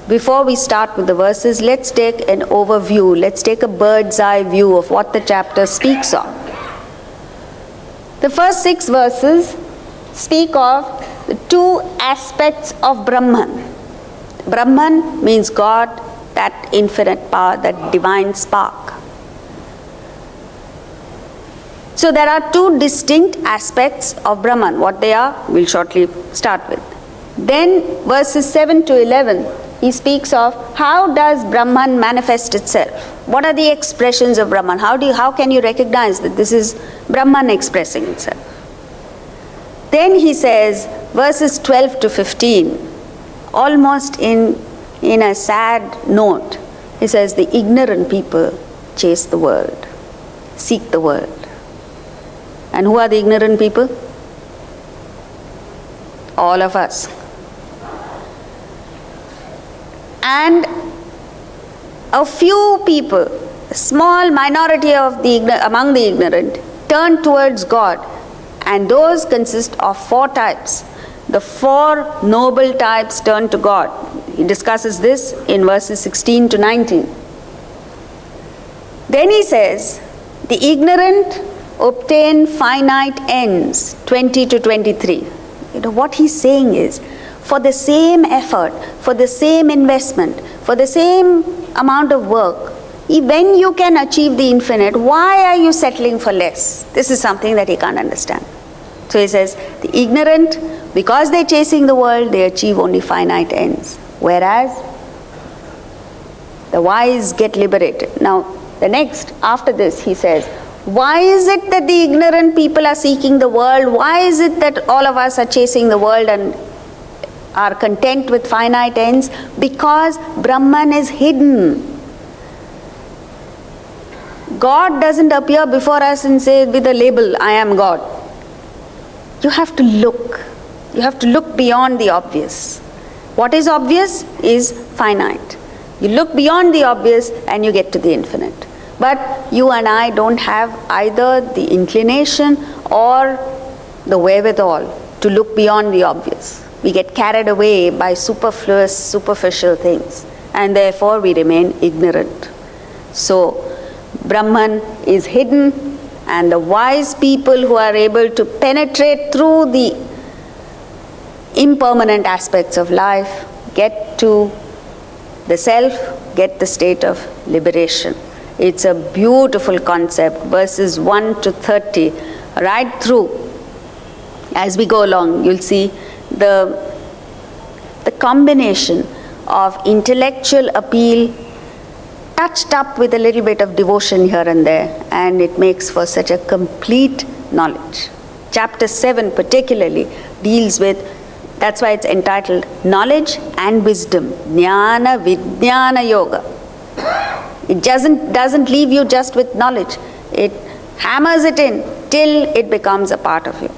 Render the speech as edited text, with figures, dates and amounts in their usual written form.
Before we start with the verses, let's take an overview. Let's take a bird's eye view of what the chapter speaks of. The first 6 verses speak of the 2 aspects of Brahman. Brahman means God, that infinite power, that divine spark. So there are 2 distinct aspects of Brahman. What they are, we'll shortly start with. Then verses 7 to 11, he speaks of how does Brahman manifest itself? What are the expressions of Brahman? How can you recognize that this is Brahman expressing itself? Then he says, verses 12 to 15, almost in a sad note, he says, the ignorant people chase the world, seek the world. And who are the ignorant people? All of us. And a few people, a small minority of among the ignorant, turn towards God, and those consist of 4 types. The 4 noble types turn to God. He discusses this in verses 16 to 19. Then he says, the ignorant obtain finite ends, 20 to 23. What he's saying is, for the same effort, for the same investment, for the same amount of work, when you can achieve the infinite, why are you settling for less? This is something that he can't understand. So he says, the ignorant, because they're chasing the world, they achieve only finite ends. Whereas, the wise get liberated. Now, the next, after this, he says, why is it that the ignorant people are seeking the world? Why is it that all of us are chasing the world and are content with finite ends? Because Brahman is hidden. God doesn't appear before us and say with a label, I am God. You have to look. You have to look beyond the obvious. What is obvious is finite. You look beyond the obvious and you get to the infinite. But you and I don't have either the inclination or the wherewithal to look beyond the obvious. We get carried away by superfluous, superficial things, and therefore we remain ignorant. So, Brahman is hidden, and the wise people who are able to penetrate through the impermanent aspects of life get to the self, get the state of liberation. It's a beautiful concept, verses 1 to 30, right through. As we go along, you'll see the combination of intellectual appeal touched up with a little bit of devotion here and there, and it makes for such a complete knowledge. Chapter 7 particularly deals with, that's why it's entitled Knowledge and Wisdom, Jnana Vijnana Yoga. It doesn't leave you just with knowledge. It hammers it in till it becomes a part of you.